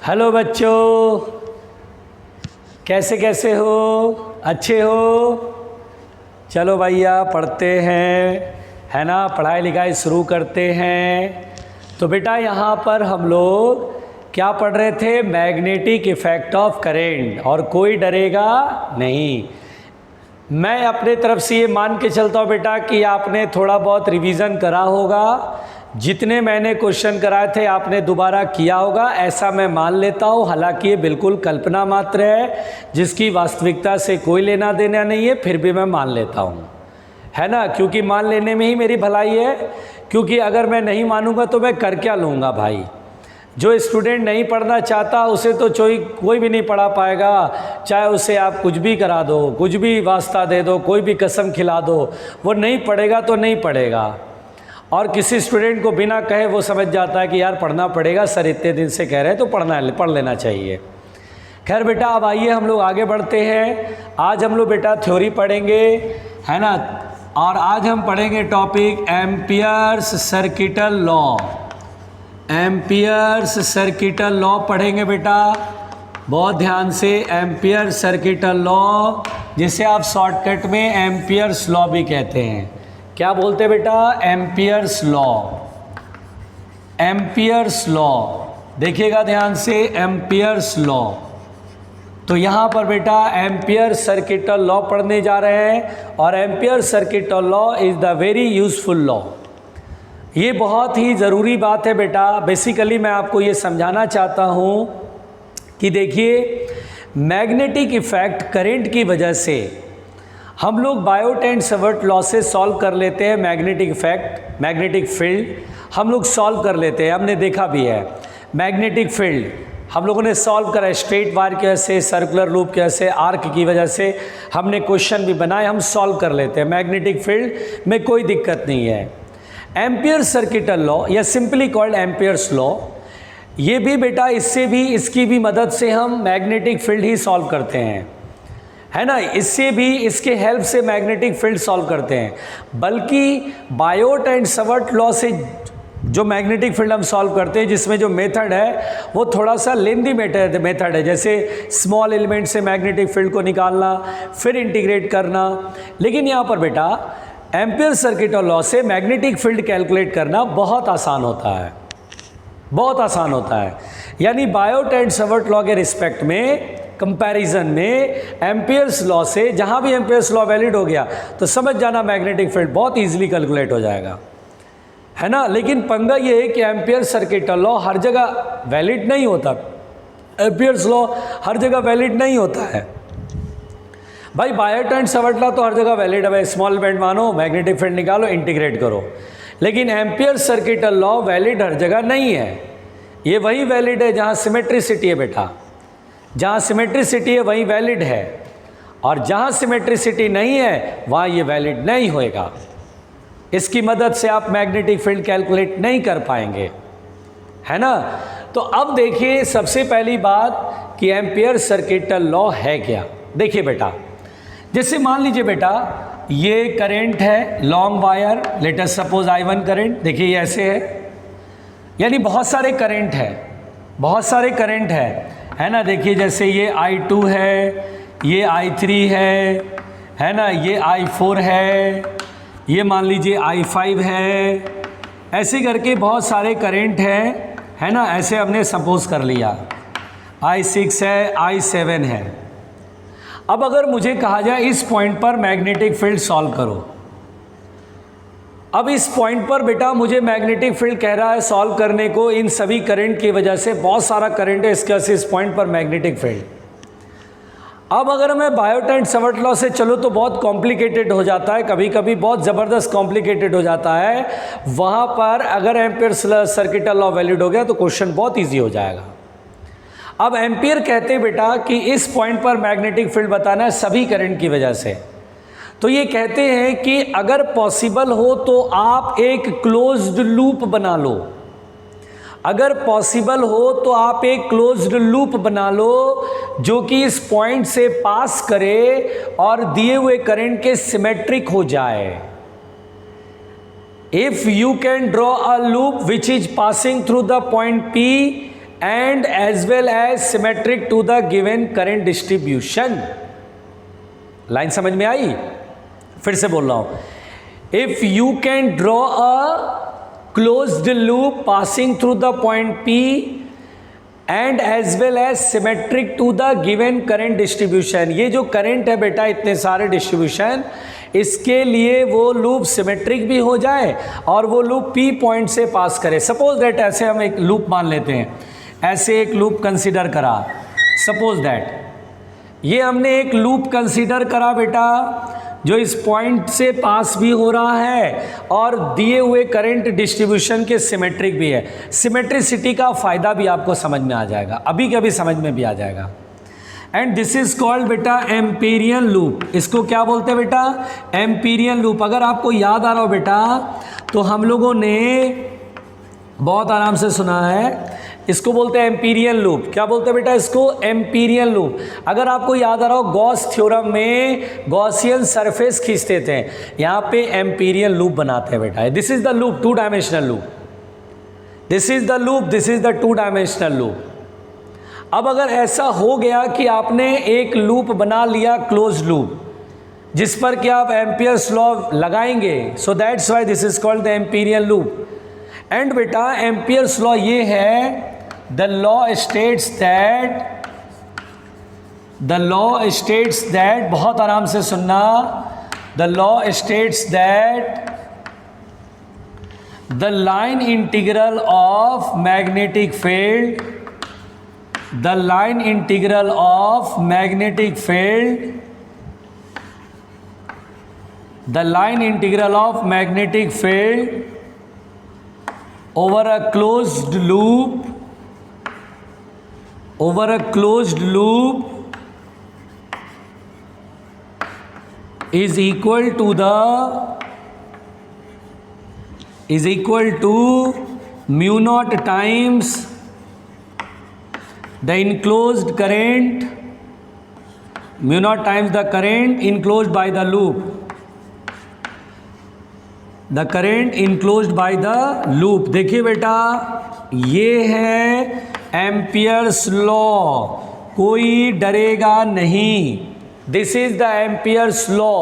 Hello बच्चों, कैसे कैसे हो? अच्छे हो? चलो भैया पढ़ते हैं, है ना। पढ़ाई लिखाई शुरू करते हैं। तो बेटा यहाँ पर हम लोग क्या पढ़ रहे थे? Magnetic effect of current. और कोई डरेगा नहीं। मैं अपने तरफ से ये मान के चलता हूँ बेटा कि आपने थोड़ा बहुत रिवीजन करा होगा। जितने मैंने क्वेश्चन कराए थे आपने दोबारा किया होगा, ऐसा मैं मान लेता हूँ। हालांकि ये बिल्कुल कल्पना मात्र है जिसकी वास्तविकता से कोई लेना देना नहीं है, फिर भी मैं मान लेता हूँ, है ना। क्योंकि मान लेने में ही मेरी भलाई है। क्योंकि अगर मैं नहीं मानूंगा तो मैं कर क्या लूँगा भाई। जो स्टूडेंट नहीं पढ़ना चाहता उसे तो कोई भी नहीं पढ़ा पाएगा। चाहे उसे आप कुछ भी करा दो, कुछ भी वास्ता दे दो, कोई भी कसम खिला दो, वो नहीं पढ़ेगा तो नहीं पढ़ेगा। और किसी स्टूडेंट को बिना कहे वो समझ जाता है कि यार पढ़ना पड़ेगा, सर इतने दिन से कह रहे हैं तो पढ़ लेना चाहिए। खैर बेटा, अब आइए हम लोग आगे बढ़ते हैं। आज हम लोग बेटा थ्योरी पढ़ेंगे, है ना। और आज हम पढ़ेंगे topic amperes circuital law. Amperes circuital law पढ़ेंगे बेटा, बहुत ध्यान से। एम्पियर सर्किटल लॉ, जिसे आप शॉर्टकट में एम्पियर्स लॉ भी कहते हैं। क्या बोलते हैं बेटा? Ampere's law. एम्पियर्स लॉ, देखिएगा ध्यान से, एम्पियर्स लॉ। तो यहाँ पर बेटा एम्पियर सर्किटल लॉ पढ़ने जा रहे हैं। और ampere circuital law is the very useful law. ये बहुत ही ज़रूरी बात है बेटा। बेसिकली मैं आपको ये समझाना चाहता हूँ कि देखिए, मैग्नेटिक इफ़ेक्ट करंट की वजह से हम लोग बायोट एंड सावर्ट लॉ से सॉल्व कर लेते हैं। मैग्नेटिक इफेक्ट, मैग्नेटिक फील्ड हम लोग सॉल्व कर लेते हैं। हमने देखा भी है मैग्नेटिक फील्ड हम लोगों ने सॉल्व करा। स्ट्रेट वायर की वजह से, सर्कुलर लूप की वजह से, आर्क की वजह से हमने क्वेश्चन भी बनाए, हम सॉल्व कर लेते हैं। मैग्नेटिक फील्ड में कोई दिक्कत नहीं है। एम्पियर सर्किटल लॉ या सिंपली कॉल्ड एम्पियर्स लॉ, ये भी बेटा इसकी भी मदद से हम मैग्नेटिक फील्ड ही सॉल्व करते हैं, है ना। इससे भी, इसके हेल्प से मैग्नेटिक फील्ड सॉल्व करते हैं। बल्कि बायोट एंड सावर्ट लॉ से जो मैग्नेटिक फील्ड हम सॉल्व करते हैं, जिसमें जो मेथड है वो थोड़ा सा लेंदी मेथड है। जैसे स्मॉल एलिमेंट से मैग्नेटिक फील्ड को निकालना, फिर इंटीग्रेट करना। लेकिन यहाँ पर बेटा एम्पियर सर्किटल लॉ से मैग्नेटिक फील्ड कैलकुलेट करना बहुत आसान होता है, बहुत आसान होता है। यानी बायोट एंड सावर्ट लॉ के रिस्पेक्ट में, कंपैरिजन में, एम्पियर्स लॉ से जहाँ भी एम्पियर्स लॉ वैलिड हो गया तो समझ जाना मैग्नेटिक फील्ड बहुत इजीली कैलकुलेट हो जाएगा, है ना। लेकिन पंगा ये है कि एम्पियर सर्किटल लॉ हर जगह वैलिड नहीं होता। एम्पियर्स लॉ हर जगह वैलिड नहीं होता है भाई। बायोट एंड सावर्ट लॉ तो हर जगह वैलिड है भाई। स्मॉल एलिमेंट मानो, मैग्नेटिक फील्ड निकालो, इंटीग्रेट करो। लेकिन एम्पियर सर्किटल लॉ वैलिड हर जगह नहीं है। ये वही वैलिड है जहाँ सिमेट्रिसिटी है बेटा। जहाँ सिमेट्रिसिटी है वहीं वैलिड है, और जहाँ सिमेट्रिसिटी नहीं है वहाँ ये वैलिड नहीं होएगा। इसकी मदद से आप मैग्नेटिक फील्ड कैलकुलेट नहीं कर पाएंगे, है ना। तो अब देखिए सबसे पहली बात कि एम्पियर सर्किटल लॉ है क्या। देखिए बेटा, जैसे मान लीजिए बेटा ये करंट है, long wire, let us suppose I1 current. देखिए ये ऐसे है, यानी बहुत सारे करंट है, बहुत सारे करंट है ना। देखिए जैसे ये I2 है, ये I3 है ना, ये I4 है, ये मान लीजिए I5 है। ऐसे करके बहुत सारे करंट है ना। ऐसे हमने सपोज कर लिया। I6 है, I7 है। अब अगर मुझे कहा जाए इस पॉइंट पर मैग्नेटिक फील्ड सॉल्व करो। अब इस पॉइंट पर बेटा मुझे मैग्नेटिक फील्ड कह रहा है सॉल्व करने को। इन सभी करंट की वजह से बहुत सारा करंट है इसके वजह से इस पॉइंट पर मैग्नेटिक फील्ड। अब अगर मैं बायोट एंड सावर्ट लॉ से चलो तो बहुत कॉम्प्लिकेटेड हो जाता है, कभी कभी बहुत ज़बरदस्त कॉम्प्लिकेटेड हो जाता है। वहाँ पर अगर एम्पियर सर्किटल लॉ वैलिड हो गया तो क्वेश्चन बहुत ईजी हो जाएगा। अब एम्पियर कहते हैं बेटा कि इस पॉइंट पर मैग्नेटिक फील्ड बताना है सभी करंट की वजह से। तो ये कहते हैं कि अगर पॉसिबल हो तो आप एक क्लोज्ड लूप बना लो। अगर पॉसिबल हो तो आप एक क्लोज्ड लूप बना लो जो कि इस पॉइंट से पास करे और दिए हुए करंट के सिमेट्रिक हो जाए। If you can draw a loop which is passing through the point P and as well as symmetric to the given current distribution. Line समझ में आई? फिर से बोल रहा हूं, if you can draw a closed loop passing through the point P and as well as symmetric to the given current distribution, ये जो करंट है बेटा इतने सारे डिस्ट्रीब्यूशन, इसके लिए वो लूप सिमेट्रिक भी हो जाए और वो लूप P पॉइंट से पास करे. सपोज दैट ऐसे हम एक लूप मान लेते हैं, ऐसे एक लूप कंसीडर करा. सपोज दैट ये हमने एक लूप कंसीडर करा बेटा जो इस पॉइंट से पास भी हो रहा है और दिए हुए करंट डिस्ट्रीब्यूशन के सिमेट्रिक भी है. सिमेट्रिसिटी का फ़ायदा भी आपको समझ में आ जाएगा, अभी कभी समझ में भी आ जाएगा. एंड दिस इज कॉल्ड बेटा एम्पीरियन लूप. इसको क्या बोलते हैं बेटा? Amperian loop. अगर आपको याद आ रहा हो बेटा तो हम लोगों ने बहुत आराम से सुना है, इसको बोलते हैं एम्पीरियन लूप. क्या बोलते हैं बेटा इसको? Amperian loop. अगर आपको याद आ रहा हो गॉस थ्योरम में गॉसियन सरफेस खींचते थे, यहाँ पे एम्पीरियन लूप बनाते हैं बेटा. This is the loop, two dimensional loop. This is the loop, this is the two dimensional loop. अब अगर ऐसा हो गया कि आपने एक लूप बना लिया क्लोज लूप जिस पर कि आप एम्पियर्स लॉ लगाएंगे, so that's why this is called the Amperian loop. And बेटा एम्पियर्स लॉ ये है, द लॉ स्टेट्स दैट, बहुत आराम से सुनना, the law states that the line integral of magnetic field, the line integral of magnetic field, the line integral of magnetic field over a closed loop is equal to mu naught times the enclosed current, mu naught times the current enclosed by the loop, the current enclosed by the loop. देखिए बेटा ये है ampere's law, कोई डरेगा नहीं. This is the Ampere's law,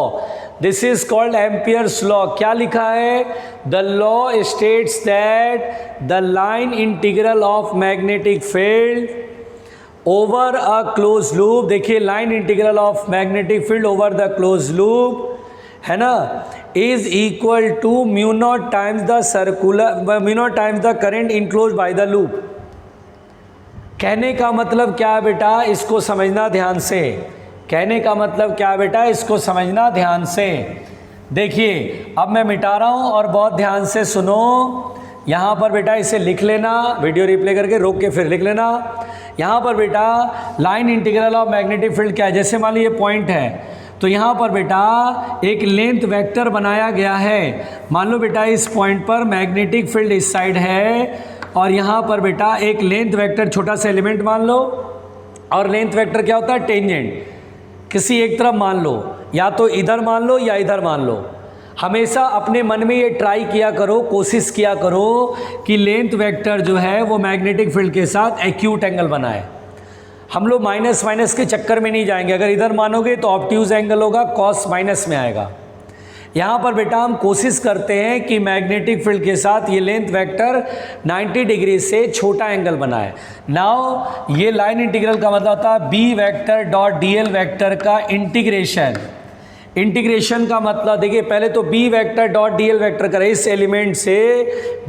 this is called Ampere's law. क्या लिखा है? The law states that the line integral of magnetic field over a close loop. देखिए line integral of magnetic field over the close loop है ना, is equal to mu naught times the circular, mu naught times the current enclose by the loop. कहने का मतलब क्या है बेटा, इसको समझना ध्यान से. कहने का मतलब क्या है बेटा, इसको समझना ध्यान से. देखिए अब मैं मिटा रहा हूं और बहुत ध्यान से सुनो. यहाँ पर बेटा इसे लिख लेना, वीडियो रिप्ले करके रोक के फिर लिख लेना. यहाँ पर बेटा line integral of magnetic field क्या है, जैसे मान लीजिए पॉइंट है तो यहाँ पर बेटा एक लेंथ वेक्टर बनाया गया है. मान लो बेटा इस पॉइंट पर मैग्नेटिक फील्ड इस साइड है और यहाँ पर बेटा एक लेंथ वेक्टर छोटा सा एलिमेंट मान लो, और लेंथ वेक्टर क्या होता है? टेंजेंट. किसी एक तरफ मान लो, या तो इधर मान लो या इधर मान लो. हमेशा अपने मन में ये ट्राई किया करो, कोशिश किया करो कि लेंथ वेक्टर जो है वो मैग्नेटिक फील्ड के साथ एक्यूट एंगल बनाए. हम लोग माइनस माइनस के चक्कर में नहीं जाएंगे. अगर इधर मानोगे तो ऑब्ट्यूज एंगल होगा, कॉस माइनस में आएगा. यहाँ पर बेटा हम कोशिश करते हैं कि मैग्नेटिक फील्ड के साथ ये लेंथ वेक्टर 90 डिग्री से छोटा एंगल बनाए. नाउ ये लाइन इंटीग्रल का मतलब होता है B vector dot D L vector का इंटीग्रेशन. इंटीग्रेशन का मतलब देखिए पहले तो B vector dot D L vector करा, इस एलिमेंट से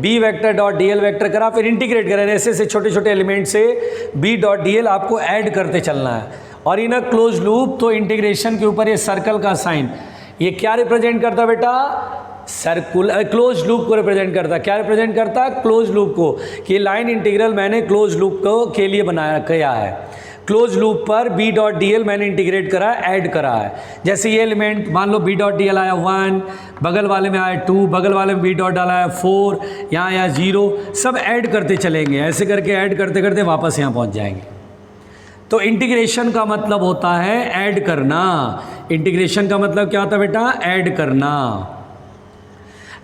B vector dot D L vector करा, फिर इंटीग्रेट करें ऐसे छोटे छोटे एलिमेंट से बी डॉट डी एल आपको ऐड करते चलना है. और इन अ क्लोज लूप तो इंटीग्रेशन के ऊपर ये सर्कल का साइन, ये क्या रिप्रेजेंट करता बेटा? सर्कुलर क्लोज लूप को रिप्रेजेंट करता. क्या रिप्रेजेंट करता? क्लोज लूप को. कि लाइन इंटीग्रल मैंने क्लोज लूप को के लिए बनाया किया है. क्लोज लूप पर बी डॉट डी एल मैंने इंटीग्रेट करा, ऐड करा है. जैसे ये एलिमेंट मान लो बी डॉट डी एल आया 1, बगल वाले में आया 2, बगल वाले में बी डॉट डाला है 4, यहाँ आया 0, सब ऐड करते चलेंगे. ऐसे करके ऐड करते करते वापस यहाँ पहुँच जाएंगे. तो इंटीग्रेशन का मतलब होता है ऐड करना. इंटीग्रेशन का मतलब क्या होता है बेटा? ऐड करना.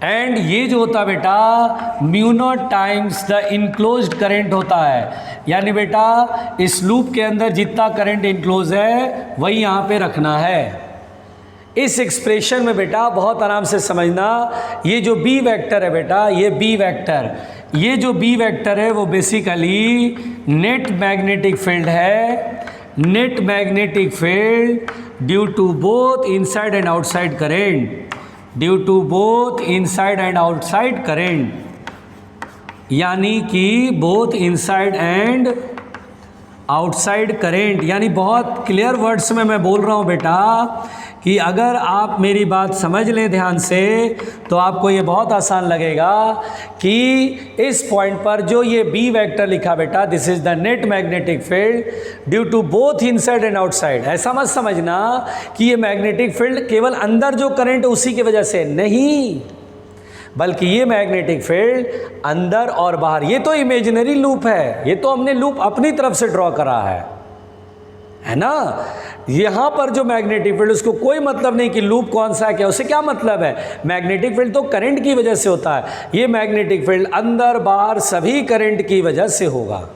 एंड ये जो होता है बेटा mu naught times the enclosed current होता है, यानी बेटा इस लूप के अंदर जितना करंट इनक्लोज है वही यहाँ पे रखना है। इस एक्सप्रेशन में बेटा बहुत आराम से समझना, ये जो बी वेक्टर है बेटा, ये बी वेक्टर, ये जो बी वेक्टर है वो बेसिकली नेट मैग्नेटिक फील्ड है, net magnetic field due to both inside and outside current, due to both inside and outside current, यानी कि both inside and outside current. यानी बहुत क्लियर वर्ड्स में मैं बोल रहा हूँ बेटा कि अगर आप मेरी बात समझ लें ध्यान से तो आपको ये बहुत आसान लगेगा कि इस पॉइंट पर जो ये बी वेक्टर लिखा बेटा, this is the net magnetic field due to both inside and outside. ऐसा मत समझना कि ये मैग्नेटिक फील्ड केवल अंदर जो करंट उसी की वजह से, नहीं, बल्कि ये मैग्नेटिक फील्ड अंदर और बाहर। ये तो इमेजिनरी लूप है, ये तो हमने लूप अपनी तरफ से ड्रॉ करा है ना। यहाँ पर जो मैग्नेटिक फील्ड, उसको कोई मतलब नहीं कि लूप कौन सा है क्या, उससे क्या मतलब है। मैग्नेटिक फील्ड तो करंट की वजह से होता है, ये मैग्नेटिक फील्ड अंदर बाहर सभी करंट की वजह से होगा।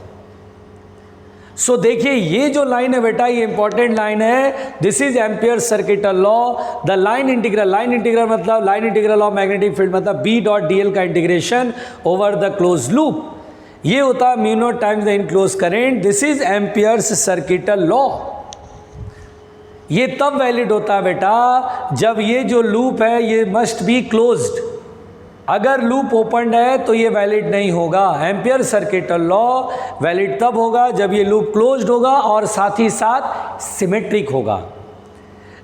सो देखिए ये जो लाइन है बेटा, ये इंपॉर्टेंट लाइन है, this is Ampere circuital law, the line integral. Line integral मतलब line integral of magnetic field मतलब बी डॉट डी एल का integration over the close loop, ये होता है mu naught times the enclose current. This is Ampere's circuital law. ये तब valid होता है बेटा जब ये जो लूप है ये मस्ट बी क्लोज्ड। अगर लूप ओपन है तो ये वैलिड नहीं होगा। एम्पियर सर्किटल लॉ वैलिड तब होगा जब ये लूप क्लोज्ड होगा और साथ ही साथ सिमेट्रिक होगा।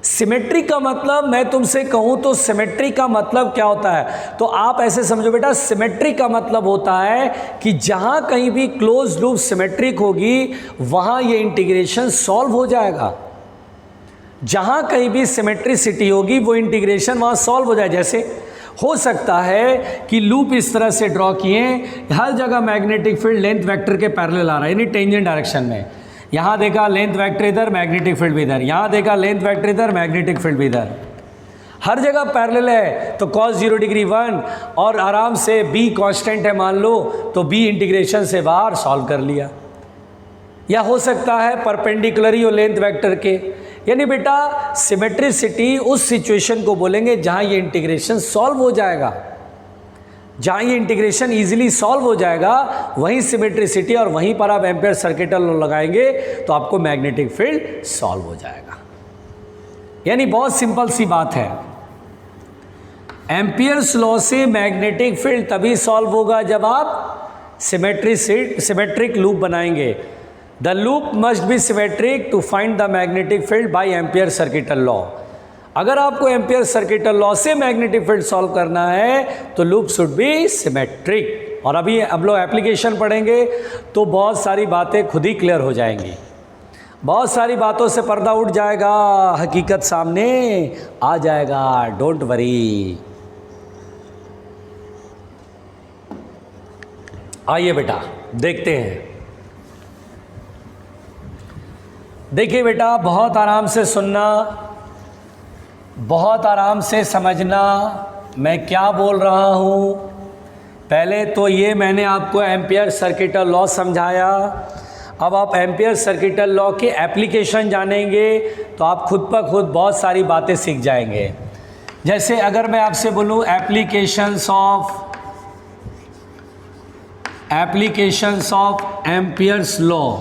सिमेट्रिक का मतलब मैं तुमसे कहूं तो सिमेट्रिक का मतलब क्या होता है, तो आप ऐसे समझो बेटा, सिमेट्रिक का मतलब होता है कि जहां कहीं भी क्लोज लूप सिमेट्रिक होगी वहां ये इंटीग्रेशन सॉल्व हो जाएगा। जहां कहीं भी सिमेट्रिसिटी होगी वो इंटीग्रेशन वहां सॉल्व हो जाए। जैसे हो सकता है कि लूप इस तरह से ड्रॉ किए, हर जगह मैग्नेटिक फील्ड लेंथ वेक्टर के पैरेलल आ रहा है, यानी टेंजेंट डायरेक्शन में। यहाँ देखा लेंथ वेक्टर इधर, मैग्नेटिक फील्ड भी इधर, यहाँ देखा लेंथ वेक्टर इधर, मैग्नेटिक फील्ड भी इधर, हर जगह पैरेलल है। तो cos 0 डिग्री 1 और आराम से b कांस्टेंट है मान लो, तो b इंटीग्रेशन से बाहर सॉल्व कर लिया। या हो सकता है परपेंडिकुलर ही हो लेंथ वेक्टर के, यानी बेटा सिमेट्रिसिटी उस सिचुएशन को बोलेंगे जहां ये इंटीग्रेशन सॉल्व हो जाएगा। जहां ये इंटीग्रेशन इजीली सॉल्व हो जाएगा वहीं सिमेट्रिसिटी, और वहीं पर आप एम्पियर सर्किटल लॉ लगाएंगे तो आपको मैग्नेटिक फील्ड सॉल्व हो जाएगा। यानी बहुत सिंपल सी बात है, एम्पियर्स लॉ से मैग्नेटिक फील्ड तभी सॉल्व होगा जब आप सिमेट्रिक लूप बनाएंगे। The loop must be symmetric to find the magnetic field by ampere circuital law. अगर आपको एम्पियर सर्किटल लॉ से मैग्नेटिक फील्ड सॉल्व करना है तो लूप शुड बी सिमेट्रिक। और अभी अब लोग एप्लीकेशन पढ़ेंगे तो बहुत सारी बातें खुद ही क्लियर हो जाएंगी, बहुत सारी बातों से पर्दा उठ जाएगा, हकीकत सामने आ जाएगा। Don't worry. आइए बेटा देखते हैं। देखिए बेटा बहुत आराम से सुनना, बहुत आराम से समझना मैं क्या बोल रहा हूँ। पहले तो ये मैंने आपको एम्पियर सर्किटल लॉ समझाया, अब आप एम्पियर सर्किटल लॉ के एप्लीकेशन जानेंगे तो आप खुद ब खुद बहुत सारी बातें सीख जाएंगे। जैसे अगर मैं आपसे बोलूँ एप्लीकेशंस ऑफ एम्पियर्स लॉ,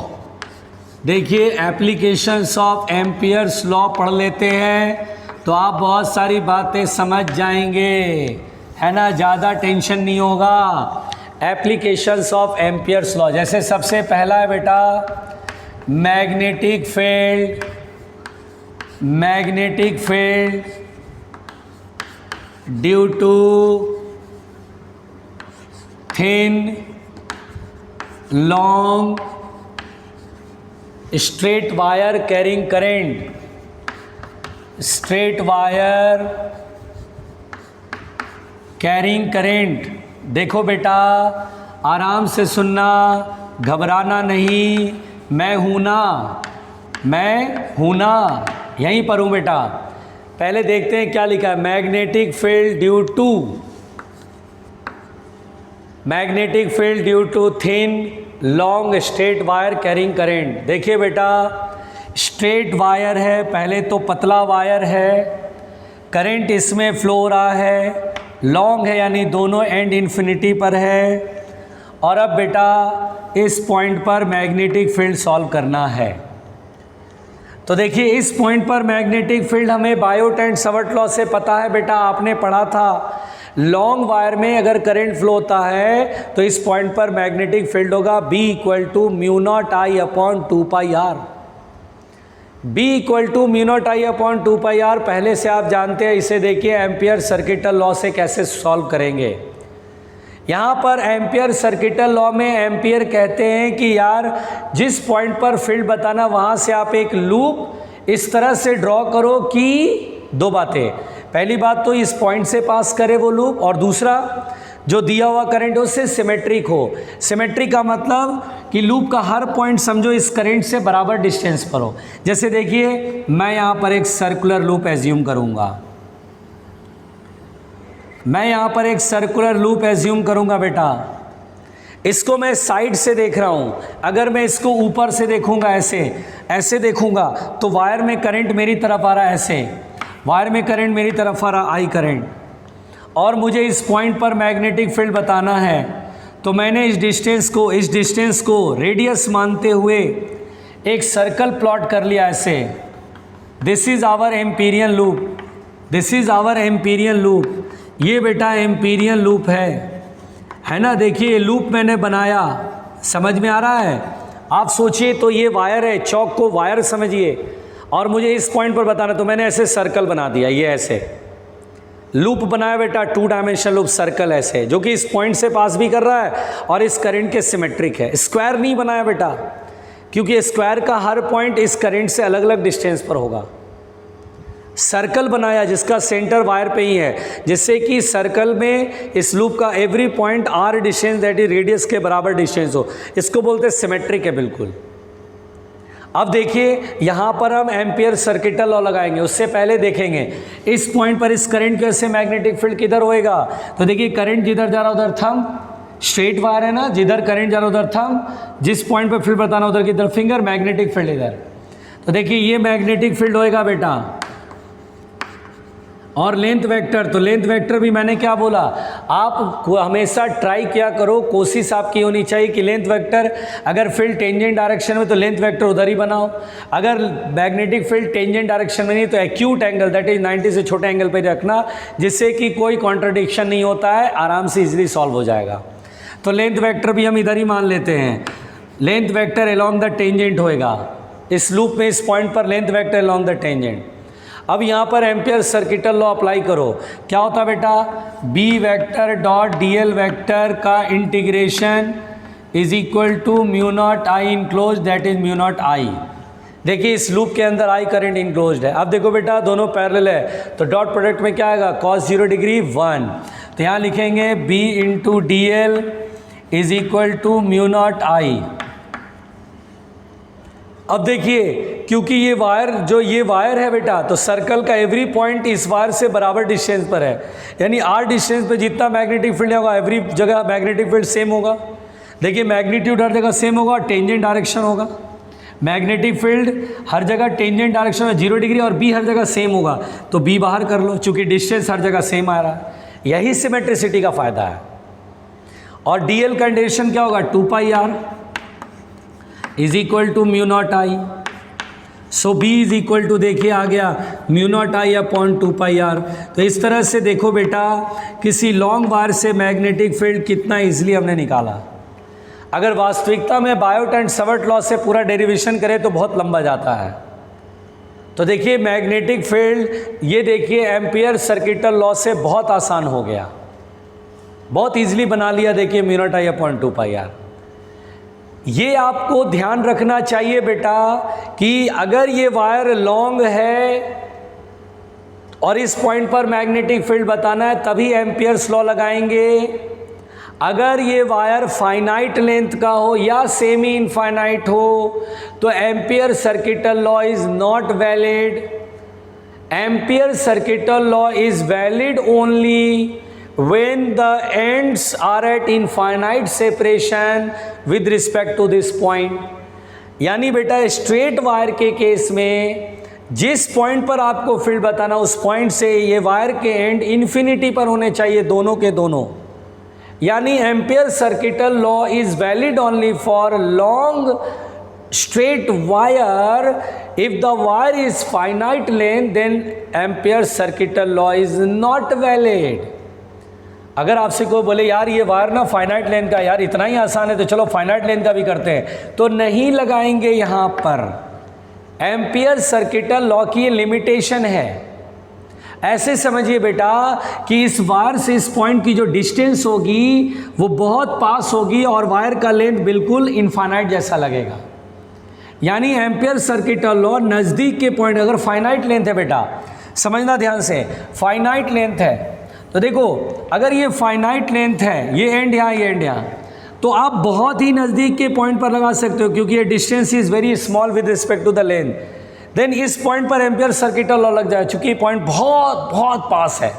देखिए एप्लीकेशंस ऑफ एम्पियर्स लॉ पढ़ लेते हैं तो आप बहुत सारी बातें समझ जाएंगे, है ना, ज़्यादा टेंशन नहीं होगा। एप्लीकेशंस ऑफ एम्पियर्स लॉ, जैसे सबसे पहला है बेटा magnetic field due to thin long straight wire carrying current, straight wire carrying current. देखो बेटा आराम से सुनना, घबराना नहीं, मैं हूँ ना, यहीं पर हूँ बेटा। पहले देखते हैं क्या लिखा है, magnetic field due to magnetic field due to thin long straight wire carrying current. देखिए बेटा, स्ट्रेट वायर है, पहले तो पतला वायर है, करंट इसमें फ्लो हो रहा है, लॉन्ग है यानी दोनों एंड इन्फिनिटी पर है। और अब बेटा इस पॉइंट पर मैग्नेटिक फील्ड सॉल्व करना है। तो देखिए इस पॉइंट पर मैग्नेटिक फील्ड हमें बायोट एंड सावर्ट लॉ से पता है बेटा, आपने पढ़ा था लॉन्ग वायर में अगर करंट फ्लो होता है तो इस पॉइंट पर मैग्नेटिक फील्ड होगा B equal to mu not I upon 2πr। B equal to mu not I upon 2πr पहले से आप जानते हैं। इसे देखिए एम्पियर सर्किटल लॉ से कैसे सॉल्व करेंगे। यहाँ पर एम्पियर सर्किटल लॉ में एम्पियर कहते हैं कि यार जिस पॉइंट पर फील्ड बताना वहाँ से आप एक लूप इस तरह से ड्रॉ करो कि दो बातें, पहली बात तो इस पॉइंट से पास करे वो लूप, और दूसरा जो दिया हुआ करंट है उससे सिमेट्रिक हो। सिमेट्रिक का मतलब कि लूप का हर पॉइंट समझो इस करंट से बराबर डिस्टेंस पर हो। जैसे देखिए मैं यहाँ पर एक सर्कुलर लूप एज्यूम करूँगा, मैं यहाँ पर एक सर्कुलर लूप एज्यूम करूँगा बेटा, इसको मैं साइड से देख रहा हूँ। अगर मैं इसको ऊपर से देखूँगा, ऐसे देखूँगा तो वायर में करंट मेरी तरफ आ रहा है, ऐसे वायर में करंट मेरी तरफ आ रहा आई करंट, और मुझे इस पॉइंट पर मैग्नेटिक फील्ड बताना है। तो मैंने इस डिस्टेंस को रेडियस मानते हुए एक सर्कल प्लॉट कर लिया ऐसे। This is our amperian loop, this is our amperian loop. ये बेटा एम्पीरियन लूप है ना। देखिए ये लूप मैंने बनाया, समझ में आ रहा है। आप सोचिए तो ये वायर है, चौक को वायर समझिए, और मुझे इस पॉइंट पर बताना, तो मैंने ऐसे सर्कल बना दिया, ये ऐसे लूप बनाया बेटा, 2 डायमेंशनल लूप सर्कल ऐसे, जो कि इस पॉइंट से पास भी कर रहा है और इस करंट के सिमेट्रिक है। स्क्वायर नहीं बनाया बेटा, क्योंकि स्क्वायर का हर पॉइंट इस करंट से अलग अलग डिस्टेंस पर होगा। सर्कल बनाया जिसका सेंटर वायर पे ही है, जिससे कि सर्कल में इस लूप का every point r distance that is radius के बराबर डिस्टेंस हो। इसको बोलते हैं सिमेट्रिक है बिल्कुल। अब देखिए यहाँ पर हम एम्पियर सर्किटल लॉ लगाएंगे, उससे पहले देखेंगे इस पॉइंट पर इस करंट की वजह से मैग्नेटिक फील्ड किधर होएगा। तो देखिए करंट जिधर जा रहा उधर थंब, स्ट्रेट वायर है ना, जिधर करंट जा रहा उधर थंब, जिस पॉइंट पर फील्ड बताना उधर किधर फिंगर, मैग्नेटिक फील्ड इधर। तो देखिए ये मैग्नेटिक फील्ड होएगा बेटा, और लेंथ वेक्टर, तो लेंथ वेक्टर भी मैंने क्या बोला, आप हमेशा ट्राई किया करो, कोशिश आपकी होनी चाहिए कि लेंथ वेक्टर अगर फील्ड टेंजेंट डायरेक्शन में तो लेंथ वेक्टर उधर ही बनाओ। अगर मैग्नेटिक फील्ड टेंजेंट डायरेक्शन में नहीं तो एक्यूट एंगल दैट इज 90 से छोटे एंगल पे रखना, जिससे कि कोई कॉन्ट्रडिक्शन नहीं होता है, आराम से इजीली सॉल्व हो जाएगा। तो लेंथ वेक्टर भी हम इधर ही मान लेते हैं, length vector along the tangent होएगा इस लूप में, इस पॉइंट पर length vector along the tangent. अब यहाँ पर एम्पियर सर्किटल लॉ अप्लाई करो, क्या होता है बेटा, B vector dot D L vector का integration is equal to mu not I enclose that is mu not I. देखिए इस लूप के अंदर आई करंट इनक्लोज्ड है। अब देखो बेटा दोनों पैरेलल है, तो डॉट प्रोडक्ट में क्या आएगा, cos 0 डिग्री 1। तो यहाँ लिखेंगे b into D L is equal to mu not I. अब देखिए क्योंकि ये वायर है बेटा, तो सर्कल का एवरी पॉइंट इस वायर से बराबर डिस्टेंस पर है, यानी r डिस्टेंस पे जितना मैग्नेटिक फील्ड होगा एवरी जगह मैग्नेटिक फील्ड सेम होगा। देखिए मैग्नीट्यूड हर जगह सेम होगा, टेंजेंट डायरेक्शन होगा, मैग्नेटिक फील्ड हर जगह टेंजेंट डायरेक्शन में 0 डिग्री, और b हर जगह सेम होगा, तो b बाहर कर लो, चूंकि डिस्टेंस हर जगह सेम आ रहा है। यही सिमेट्रिसिटी का फायदा है। और डी एल कंडीशन क्या होगा, 2πr is equal to mu not I. So b is equal to देखिए आ गया mu naught I upon 2πr। तो इस तरह से देखो बेटा किसी लॉन्ग वायर से मैग्नेटिक फील्ड कितना इजीली हमने निकाला। अगर वास्तविकता में बायोट एंड सावर्ट लॉ से पूरा डेरिवेशन करें तो बहुत लंबा जाता है। तो देखिए मैग्नेटिक फील्ड, ये देखिए एम्पियर सर्किटल लॉ से बहुत आसान हो गया, बहुत इजीली बना लिया। देखिए mu naught I upon 2πr। ये आपको ध्यान रखना चाहिए बेटा कि अगर ये वायर लॉन्ग है और इस पॉइंट पर मैग्नेटिक फील्ड बताना है तभी एम्पियर्स लॉ लगाएंगे। अगर ये वायर फाइनाइट लेंथ का हो या सेमी इनफाइनाइट हो तो ampere circuital law is not valid. Ampere circuital law is valid only when the ends are at infinite separation with respect to this point। यानी बेटा स्ट्रेट वायर के case में जिस पॉइंट पर आपको फील्ड बताना उस पॉइंट से ये वायर के एंड इन्फिनिटी पर होने चाहिए, दोनों के दोनों। यानी ampere circuital law is valid only for long straight wire. If the wire is finite length, then Ampere's circuital law is not valid। अगर आपसे कोई बोले यार ये वायर ना फाइनाइट लेंथ का, यार इतना ही आसान है तो चलो फाइनाइट लेंथ का भी करते हैं, तो नहीं लगाएंगे। यहाँ पर एम्पियर सर्किटल लॉ की लिमिटेशन है। ऐसे समझिए बेटा कि इस वायर से इस पॉइंट की जो डिस्टेंस होगी वो बहुत पास होगी और वायर का लेंथ बिल्कुल इनफाइनाइट जैसा लगेगा। यानी एम्पियर सर्किटल लॉ नज़दीक के पॉइंट, अगर फाइनाइट लेंथ है बेटा, समझना ध्यान से, फाइनाइट लेंथ है तो देखो अगर ये फाइनाइट लेंथ है, ये एंड यहाँ, ये एंड यहाँ, तो आप बहुत ही नज़दीक के पॉइंट पर लगा सकते हो क्योंकि ये distance is very small with respect to the length. Then इस पॉइंट पर एम्पियर सर्किटल लॉ लग जाए चूँकि पॉइंट बहुत बहुत पास है।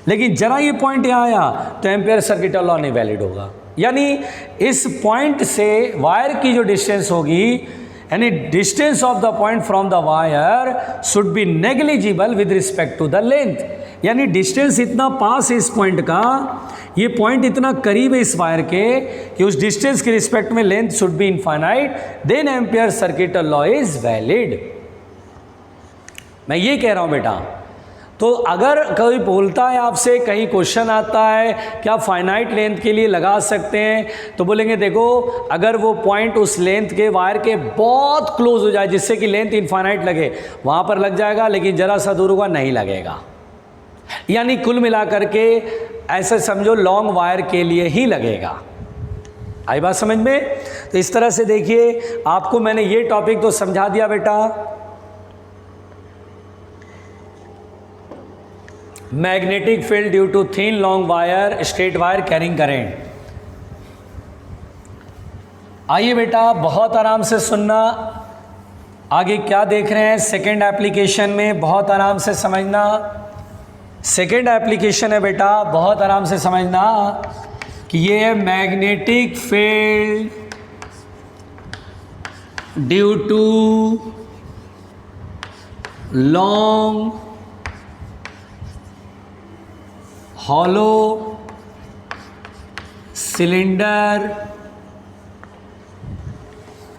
लेकिन जरा ये पॉइंट यहाँ आया तो एम्पियर सर्किटल लॉ नहीं वैलिड होगा। यानी इस पॉइंट से वायर की जो डिस्टेंस होगी, यानी distance of the point from the wire should be negligible with respect to the length. यानी डिस्टेंस इतना पास है इस पॉइंट का, ये पॉइंट इतना करीब है इस वायर के कि उस डिस्टेंस के रिस्पेक्ट में length should be infinite, then ampere circuital law is valid. मैं ये कह रहा हूं बेटा। तो अगर कोई बोलता है आपसे, कहीं क्वेश्चन आता है क्या फाइनाइट लेंथ के लिए लगा सकते हैं, तो बोलेंगे देखो अगर वो पॉइंट उस लेंथ के वायर के बहुत क्लोज हो जाए जिससे कि लेंथ इनफाइनाइट लगे, वहाँ पर लग जाएगा, लेकिन ज़रा सा दूर होगा नहीं लगेगा। यानी कुल मिलाकर के ऐसे समझो लॉन्ग वायर के लिए ही लगेगा। आई बात समझ में? तो इस तरह से देखिए आपको मैंने ये टॉपिक तो समझा दिया बेटा। Magnetic field due to thin long wire, straight wire carrying current. आइए बेटा बहुत आराम से सुनना, आगे क्या देख रहे हैं सेकेंड एप्लीकेशन में, बहुत आराम से समझना। सेकेंड एप्लीकेशन है बेटा, बहुत आराम से समझना कि ये है magnetic field due to long hollow cylinder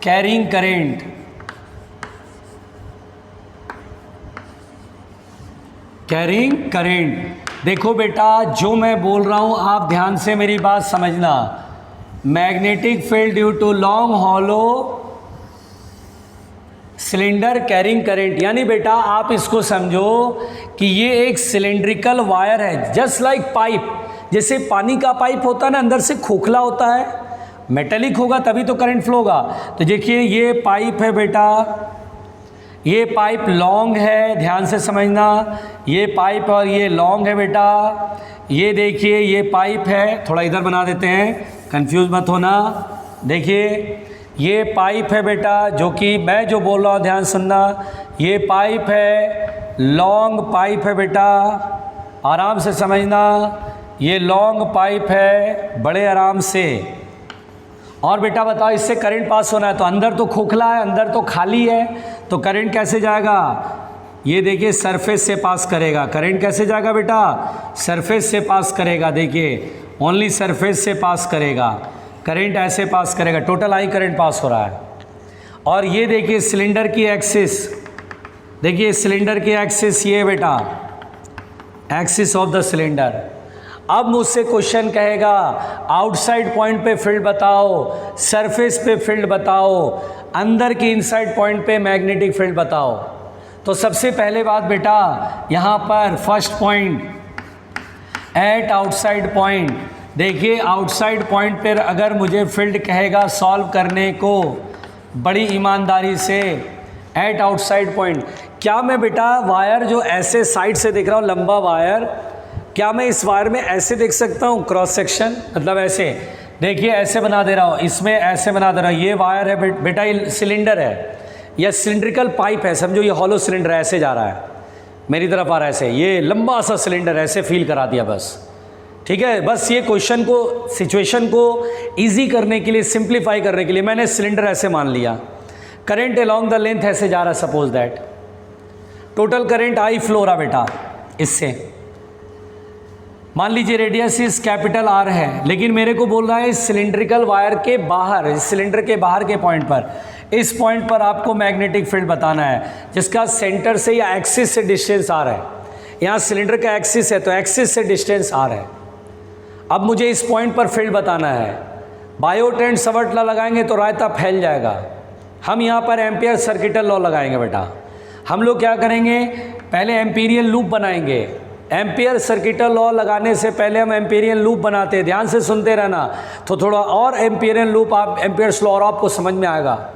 carrying current. Carrying current. देखो बेटा जो मैं बोल रहा हूं आप ध्यान से मेरी बात समझना। Magnetic field due to long hollow cylinder carrying current, यानी बेटा आप इसको समझो कि ये एक सिलेंड्रिकल वायर है, जस्ट लाइक पाइप। जैसे पानी का पाइप होता है ना, अंदर से खोखला होता है, मेटेलिक होगा तभी तो करंट फ्लो होगा। तो देखिए ये पाइप है बेटा, ये पाइप लॉन्ग है, ध्यान से समझना, ये पाइप और ये लॉन्ग है बेटा। ये देखिए ये पाइप है, थोड़ा इधर बना देते हैं, कंफ्यूज मत होना। देखिए ये पाइप है बेटा, जो कि मैं जो बोल रहा हूँ ध्यान सुनना, ये पाइप है, लॉन्ग पाइप है बेटा, आराम से समझना। ये लॉन्ग पाइप है, बड़े आराम से। और बेटा बताओ इससे करंट पास होना है तो अंदर तो खोखला है, अंदर तो खाली है, तो करंट कैसे जाएगा? ये देखिए सरफेस से पास करेगा। करंट कैसे जाएगा बेटा? सरफेस से पास करेगा। देखिए ओनली सरफेस से पास करेगा, करंट ऐसे पास करेगा, टोटल आई करंट पास हो रहा है। और ये देखिए सिलेंडर की एक्सिस, देखिए सिलेंडर की एक्सिस ये बेटा, एक्सिस ऑफ द सिलेंडर। अब मुझसे क्वेश्चन कहेगा आउटसाइड पॉइंट पे फील्ड बताओ, सरफेस पे फील्ड बताओ, अंदर की इनसाइड पॉइंट पे मैग्नेटिक फील्ड बताओ। तो सबसे पहले बात बेटा यहाँ पर first point at outside point. देखिए आउटसाइड पॉइंट पर अगर मुझे फील्ड कहेगा सॉल्व करने को बड़ी ईमानदारी से, एट आउटसाइड पॉइंट, क्या मैं बेटा वायर जो ऐसे साइड से देख रहा हूँ लंबा वायर, क्या मैं इस वायर में ऐसे देख सकता हूँ क्रॉस सेक्शन, मतलब ऐसे देखिए ऐसे बना दे रहा हूँ, इसमें ऐसे बना दे रहा हूँ। ये वायर है बेटा, ये सिलेंडर है या सिलिंड्रिकल पाइप है, समझो ये हॉलो सिलेंडर ऐसे जा रहा है, मेरी तरफ आ रहा है ऐसे, ये लंबा सा सिलेंडर ऐसे फील करा दिया बस। ठीक है, बस ये क्वेश्चन को, सिचुएशन को इजी करने के लिए, सिंप्लीफाई करने के लिए मैंने सिलेंडर ऐसे मान लिया, करंट अलोंग द लेंथ ऐसे जा रहा, suppose that total current I flow रहा बेटा इससे, मान लीजिए रेडियस इस कैपिटल आर है, लेकिन मेरे को बोल रहा है इस सिलिंड्रिकल वायर के बाहर, इस सिलेंडर के बाहर के पॉइंट पर, इस पॉइंट पर आपको मैग्नेटिक फील्ड बताना है जिसका सेंटर से या एक्सिस से डिस्टेंस आ रहा है। यहाँ सिलेंडर का एक्सिस है तो एक्सिस से डिस्टेंस आ रहा है। अब मुझे इस पॉइंट पर फील्ड बताना है। बायोट एंड सवर्ट लॉ लगाएंगे तो रायता फैल जाएगा। हम यहाँ पर एम्पियर सर्किटल लॉ लगाएंगे बेटा। हम लोग क्या करेंगे, पहले एम्पीरियल लूप बनाएंगे। एम्पियर सर्किटल लॉ लगाने से पहले हम एम्पीरियल लूप बनाते हैं, ध्यान से सुनते रहना तो थोड़ा और एम्पीरियल लूप, आप एम्पियर्स लॉ और आपको समझ में आएगा।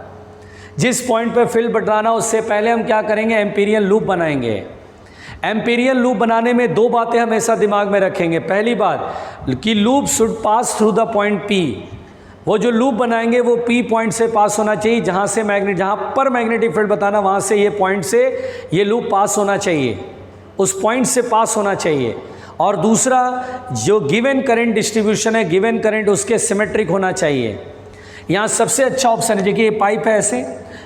जिस पॉइंट पे फील्ड बताना उससे पहले हम क्या करेंगे, एम्पीरियल लूप बनाएंगे। एम्पीरियल लूप बनाने में दो बातें हमेशा दिमाग में रखेंगे। पहली बात कि loop should pass through the point P, वो जो लूप बनाएंगे वो पी पॉइंट से पास होना चाहिए, जहाँ से जहाँ पर मैग्नेटिक फील्ड बताना वहाँ से ये पॉइंट से ये लूप पास होना चाहिए, उस पॉइंट से पास होना चाहिए। और दूसरा, जो गिवन करंट डिस्ट्रीब्यूशन है, गिवन करंट उसके सिमेट्रिक होना चाहिए। यहाँ सबसे अच्छा ऑप्शन है, देखिए ये पाइप है ऐसे,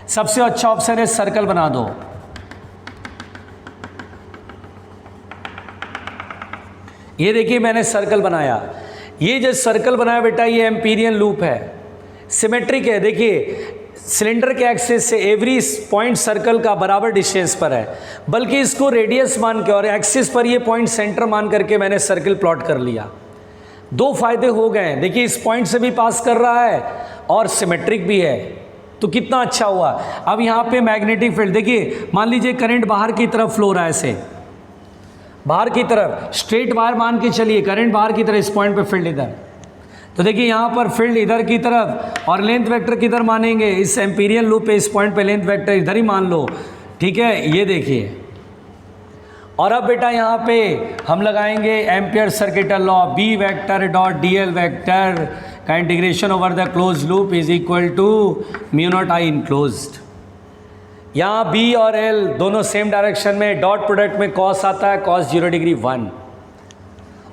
सबसे अच्छा ऑप्शन है सर्कल बना दो। ये देखिए मैंने सर्कल बनाया, ये जो सर्कल बनाया बेटा ये एम्पीरियल लूप है, सिमेट्रिक है। देखिए सिलेंडर के एक्सिस से एवरी पॉइंट सर्कल का बराबर डिस्टेंस पर है, बल्कि इसको रेडियस मान के और एक्सिस पर ये पॉइंट सेंटर मान करके मैंने सर्कल प्लॉट कर लिया। दो फायदे हो गए, देखिए इस पॉइंट से भी पास कर रहा है और सिमेट्रिक भी है, तो कितना अच्छा हुआ। अब यहाँ पे मैग्नेटिक फील्ड देखिए, मान लीजिए करंट बाहर की तरफ फ्लो रहा है, ऐसे बाहर की तरफ स्ट्रेट वायर मान के चलिए, करंट बाहर की तरफ, इस पॉइंट पे फील्ड इधर, तो देखिए यहाँ पर फील्ड इधर की तरफ और लेंथ वेक्टर किधर मानेंगे, इस एम्पीरियल लूप पे इस पॉइंट पे लेंथ वेक्टर इधर ही मान लो, ठीक है, ये देखिए। और अब बेटा यहाँ पे हम लगाएंगे Ampere circuital law, B vector dot D L vector का integration over the close loop is equal to mu not I enclosed. यहाँ बी और एल दोनों सेम डायरेक्शन में, डॉट प्रोडक्ट में कॉस आता है, कॉस 0 डिग्री 1।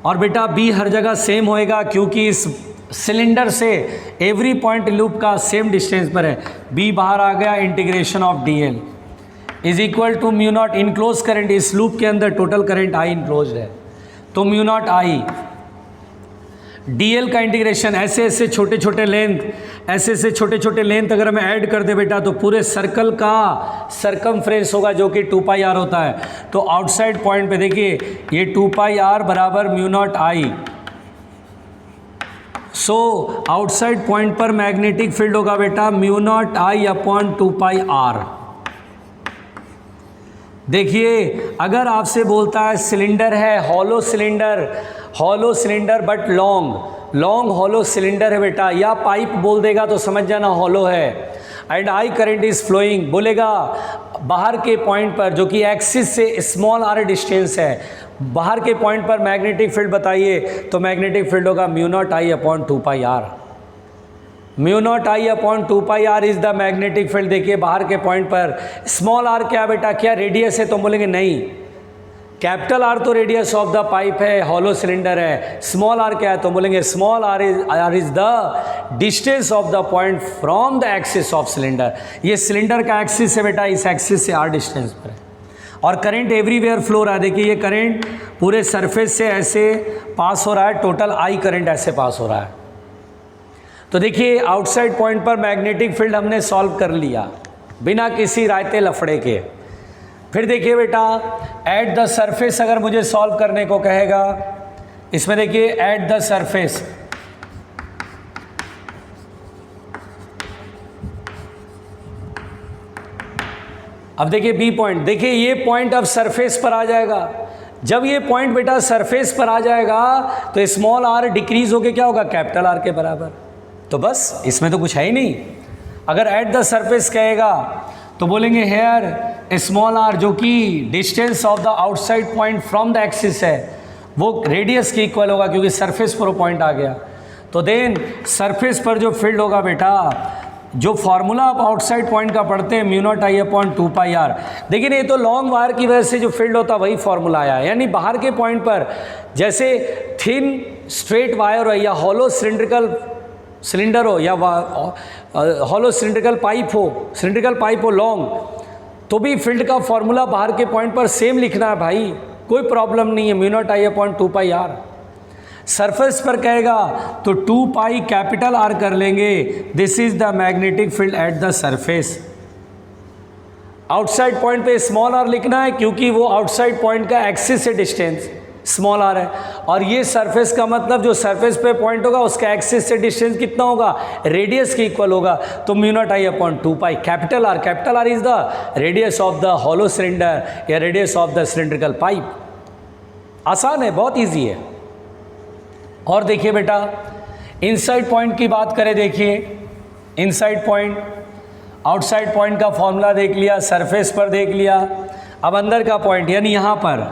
और बेटा बी हर जगह सेम होएगा क्योंकि इस सिलेंडर से एवरी पॉइंट लूप का सेम डिस्टेंस पर है। बी बाहर आ गया, integration of D L is equal to mu not enclose current, इस लूप के अंदर टोटल करंट आई इनक्लोज है, तो mu not I D L का इंटीग्रेशन, ऐसे ऐसे छोटे छोटे लेंथ, ऐसे ऐसे छोटे छोटे लेंथ अगर हम ऐड कर दे बेटा तो पूरे सर्कल का सरकमफ्रेंस होगा जो कि 2 पाई आर होता है। तो आउटसाइड पॉइंट पे देखिए ये 2 पाई आर बराबर mu not I. So outside point पर मैग्नेटिक फील्ड होगा बेटा mu not I upon 2 pi R. देखिए अगर आपसे बोलता है सिलेंडर है, hollow cylinder but long hollow cylinder है बेटा, या पाइप बोल देगा तो समझ जाना हॉलो है, and I current is flowing बोलेगा बाहर के पॉइंट पर जो कि एक्सिस से स्मॉल आर डिस्टेंस है, बाहर के पॉइंट पर मैग्नेटिक फील्ड बताइए, तो मैग्नेटिक फील्ड होगा mu not I upon 2 pi R. Mu not I upon 2 pi R is the magnetic field. देखिए बाहर के पॉइंट पर स्मॉल आर क्या बेटा, क्या रेडियस है, तो बोलेंगे नहीं, कैपिटल आर तो रेडियस ऑफ द पाइप है, हॉलो सिलेंडर है। स्मॉल आर क्या है, तो बोलेंगे small R is the distance of the point from the axis of cylinder. ये सिलेंडर का एक्सिस है बेटा, इस एक्सिस से आर डिस्टेंस पर है। और करंट एवरीवेयर फ्लो रहा है, देखिए ये करंट पूरे सरफेस से ऐसे पास हो रहा है, टोटल आई करंट ऐसे पास हो रहा है। तो देखिए आउटसाइड पॉइंट पर मैग्नेटिक फील्ड हमने सॉल्व कर लिया बिना किसी रायते लफड़े के। फिर देखिए बेटा एट द सरफेस अगर मुझे सॉल्व करने को कहेगा, इसमें देखिए एट द सरफेस, अब देखिए बी पॉइंट, देखिए ये पॉइंट अब सरफेस पर आ जाएगा। जब ये पॉइंट बेटा सरफेस पर आ जाएगा तो स्मॉल आर डिक्रीज होके क्या होगा, कैपिटल आर के बराबर। तो बस इसमें तो कुछ है ही नहीं। अगर एट द सरफेस कहेगा तो बोलेंगे हेयर स्मॉल आर जो कि distance of the outside point from the axis है, वो रेडियस के इक्वल होगा क्योंकि सरफेस पर वो पॉइंट आ गया। तो देन सरफेस पर जो फील्ड होगा बेटा, जो फार्मूला आप आउटसाइड पॉइंट का पढ़ते हैं mu not I upon 2 pi R, लेकिन ये तो लॉन्ग वायर की वजह से जो फील्ड होता वही फार्मूला आया है। यानी बाहर के पॉइंट पर जैसे थिन स्ट्रेट वायर हो या हॉलो सिलिंड्रिकल सिलेंडर हो या हॉलो सिलिंड्रिकल पाइप हो लॉन्ग, तो भी फील्ड का फॉर्मूला बाहर के पॉइंट पर सेम लिखना है भाई, कोई प्रॉब्लम नहीं है। Mu not I upon 2 pi R. Surface पर कहेगा तो 2 पाई कैपिटल आर कर लेंगे, this is the magnetic field at the surface. Outside point पे स्मॉल आर लिखना है क्योंकि वो आउटसाइड पॉइंट का एक्सिस से डिस्टेंस स्मॉल आर है, और ये सरफेस का मतलब जो सरफेस पे पॉइंट होगा उसका एक्सिस से डिस्टेंस कितना होगा, रेडियस के इक्वल होगा। तो mu not I upon 2 pi capital R is the radius of the hollow cylinder या radius of the cylindrical pipe. आसान है, बहुत इजी है। और देखिए बेटा, इनसाइड पॉइंट की बात करें, देखिए इनसाइड पॉइंट, आउटसाइड पॉइंट का फॉर्मूला देख लिया, सरफेस पर देख लिया। अब अंदर का पॉइंट यानी यहाँ पर,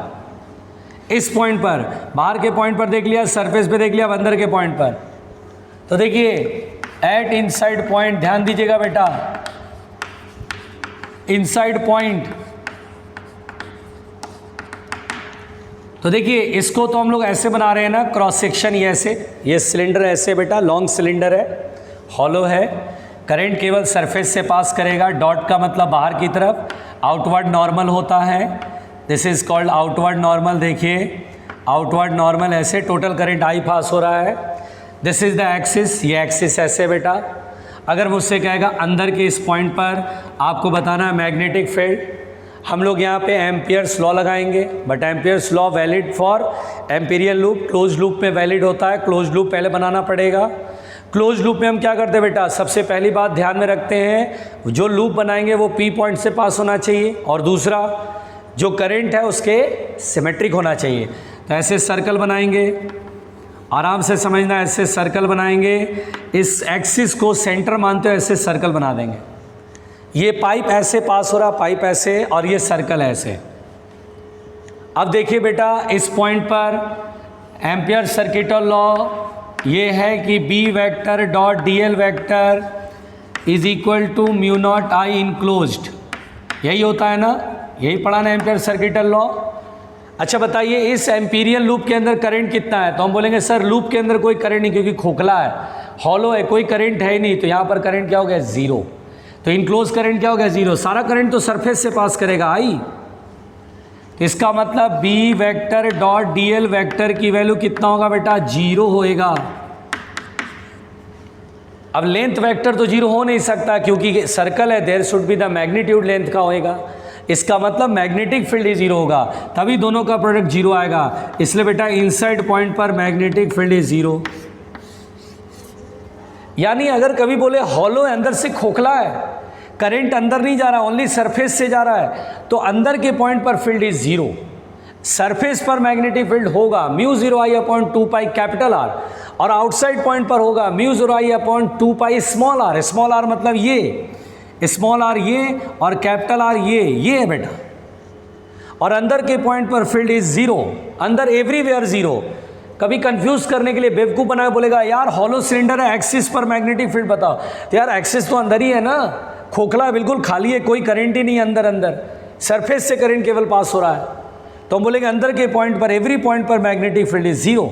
इस पॉइंट पर, बाहर के पॉइंट पर देख लिया, सरफेस पे देख लिया, अब अंदर के पॉइंट पर। तो देखिए एट इनसाइड पॉइंट, ध्यान दीजिएगा बेटा, इनसाइड पॉइंट, तो देखिए इसको तो हम लोग ऐसे बना रहे हैं ना, क्रॉस सेक्शन ये ऐसे, ये सिलेंडर ऐसे बेटा, लॉन्ग सिलेंडर है, हॉलो है, करंट केवल सरफेस से पास करेगा, डॉट का मतलब बाहर की तरफ, आउटवर्ड नॉर्मल होता है, this is called outward normal. देखिए आउटवर्ड नॉर्मल ऐसे, टोटल करंट आई पास हो रहा है, दिस इज द एक्सिस, ये एक्सिस ऐसे बेटा। अगर मुझसे कहेगा अंदर के इस पॉइंट पर आपको बताना है मैग्नेटिक फील्ड, हम लोग यहाँ पे एम्पियर्स लॉ लगाएंगे, but Ampere's law valid for Amperian loop, close loop में वैलिड होता है। क्लोज लूप पहले बनाना पड़ेगा। क्लोज लूप में हम क्या करते हैं बेटा, सबसे पहली बात ध्यान में रखते हैं, जो लूप बनाएंगे वो पी पॉइंट से पास होना चाहिए, और दूसरा जो करंट है उसके सिमेट्रिक होना चाहिए। तो ऐसे सर्कल बनाएंगे, आराम से समझना, ऐसे सर्कल बनाएंगे, इस एक्सिस को सेंटर मानते हुए ऐसे सर्कल बना देंगे। ये पाइप ऐसे पास हो रहा, पाइप ऐसे, और ये सर्कल ऐसे। अब देखिए बेटा, इस पॉइंट पर एम्पियर सर्किटल लॉ ये है कि B vector dot D L vector is equal to mu not I enclosed, यही होता है ना, यही पढ़ा ना एम्पियर सर्किटल लॉ। अच्छा बताइए, इस एम्पीरियल लूप के अंदर करंट कितना है, तो हम बोलेंगे सर लूप के अंदर कोई करंट नहीं, क्योंकि खोखला है, हॉलो है, कोई करंट है ही नहीं, तो यहाँ पर करंट क्या हो गया, जीरो। तो इनक्लोज करंट क्या हो गया, जीरो। सारा करंट तो सरफेस से पास करेगा आई, इसका मतलब B vector dot D L vector की वैल्यू कितना होगा बेटा, जीरो होएगा। अब लेंथ वेक्टर तो जीरो हो नहीं सकता क्योंकि सर्कल है, there should be the magnitude length का होएगा, इसका मतलब मैग्नेटिक फील्ड ही जीरो होगा, तभी दोनों का प्रोडक्ट जीरो आएगा। इसलिए बेटा इनसाइड पॉइंट पर मैग्नेटिक फील्ड इज जीरो। यानी अगर कभी बोले हॉलो है, अंदर से खोखला है, करंट अंदर नहीं जा रहा, ओनली सरफेस से जा रहा है, तो अंदर के पॉइंट पर फील्ड इज जीरो। सरफेस पर मैग्नेटिक फील्ड होगा mu zero I upon 2 pi capital R, और आउटसाइड पॉइंट पर होगा mu zero I upon 2 pi small R. Small R मतलब ये, स्मॉल आर ये, और कैपिटल आर ये है बेटा। और अंदर के पॉइंट पर फील्ड इज जीरो, अंदर एवरीवेयर जीरो। कभी कंफ्यूज करने के लिए बेवकूफ़ बनाया, बोलेगा यार हॉलो सिलेंडर है, एक्सिस पर मैग्नेटिक फील्ड बताओ, तो यार एक्सिस तो अंदर ही है ना, खोखला बिल्कुल खाली है, कोई करंट ही नहीं अंदर, सरफेस से करंट केवल पास हो रहा है। तो हम बोलेंगे अंदर के पॉइंट पर, एवरी पॉइंट पर मैग्नेटिक फील्ड इज जीरो।